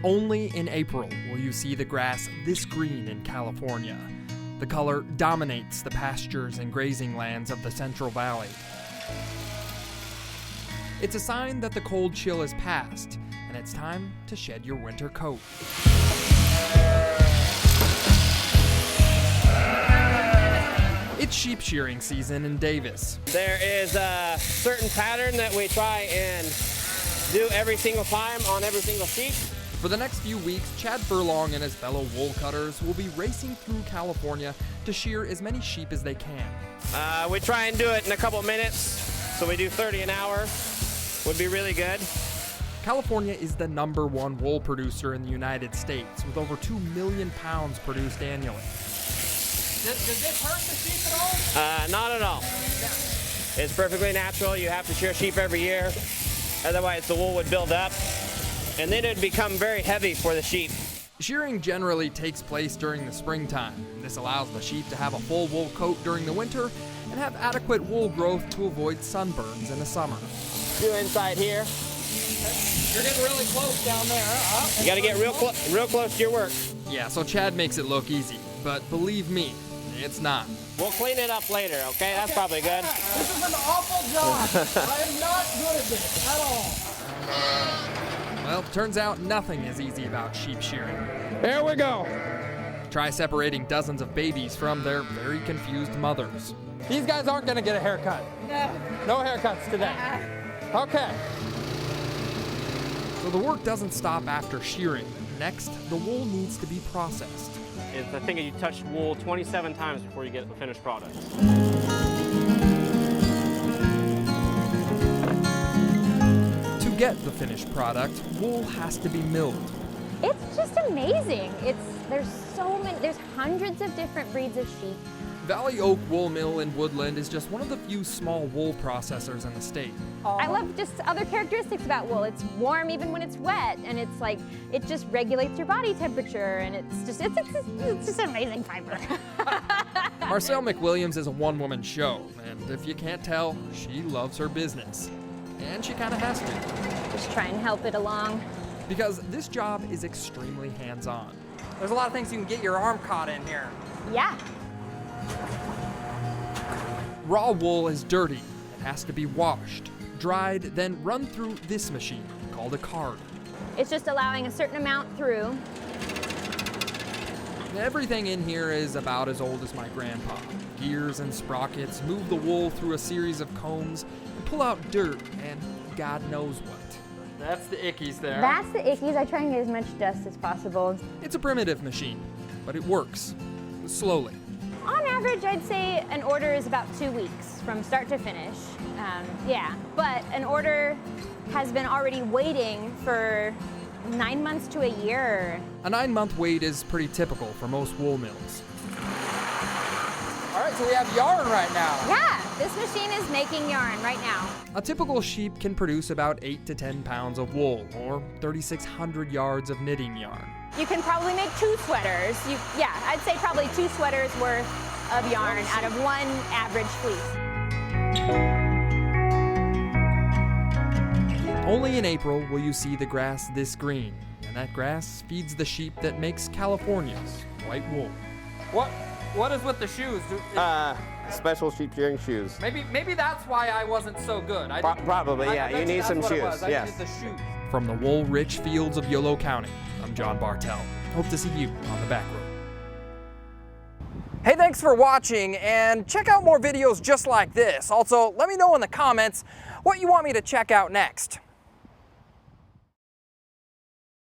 Only in April will you see the grass this green in California. The color dominates the pastures and grazing lands of the Central Valley. It's a sign that the cold chill is past, and it's time to shed your winter coat. It's sheep shearing season in Davis. There is a certain pattern that we try and do every single time on every single sheep. For the next few weeks, Chad Furlong and his fellow wool cutters will be racing through California to shear as many sheep as they can. We try and do it in a couple minutes, so we do 30 an hour. Would be really good. California is the #1 wool producer in the United States, with over 2 million pounds produced annually. Does this hurt the sheep at all? Not at all. It's perfectly natural. You have to shear sheep every year. Otherwise, the wool would build up, and then it would become very heavy for the sheep. Shearing generally takes place during the springtime. This allows the sheep to have a full wool coat during the winter and have adequate wool growth to avoid sunburns in the summer. Do inside here. You're getting really close down there. You got to get real close to your work. Yeah, so Chad makes it look easy, but believe me, it's not. We'll clean it up later, okay? That's probably good. This is an awful job. I am not good at this at all. Well, turns out nothing is easy about sheep shearing. There we go. Try separating dozens of babies from their very confused mothers. These guys aren't going to get a haircut. No haircuts today. Okay. So the work doesn't stop after shearing. Next, the wool needs to be processed. I think you touch wool 27 times before you get the finished product. To get the finished product, wool has to be milled. It's just amazing. There's hundreds of different breeds of sheep. Valley Oak Wool Mill in Woodland is just one of the few small wool processors in the state. I love just other characteristics about wool. It's warm even when it's wet, and it's like, it just regulates your body temperature, and it's just an amazing fiber. Marcel McWilliams is a one-woman show, and if you can't tell, she loves her business. And she kind of has to. Just try and help it along. Because this job is extremely hands-on. There's a lot of things you can get your arm caught in here. Yeah. Raw wool is dirty. It has to be washed, dried, then run through this machine called a card. It's just allowing a certain amount through. Everything in here is about as old as my grandpa. Gears and sprockets move the wool through a series of combs and pull out dirt and God knows what. That's the ickies there. That's the ickies. I try and get as much dust as possible. It's a primitive machine, but it works. Slowly. On average, I'd say an order is about 2 weeks from start to finish. But an order has been already waiting for 9 months to a year. A 9-month wait is pretty typical for most wool mills. All right, so we have yarn right now. Yeah, this machine is making yarn right now. A typical sheep can produce about 8 to 10 pounds of wool, or 3,600 yards of knitting yarn. You can probably make 2 sweaters. I'd say probably 2 sweaters worth of yarn out of one average fleece. Only in April will you see the grass this green, and that grass feeds the sheep that makes California's white wool. What is with the shoes? Special sheep shearing shoes. Maybe that's why I wasn't so good. Probably, yeah. You need some shoes. I Yes. needed the shoes. From the wool-rich fields of Yolo County, I'm John Bartell. Hope to see you on the back road. Hey, thanks for watching, and check out more videos just like this. Also, let me know in the comments what you want me to check out next.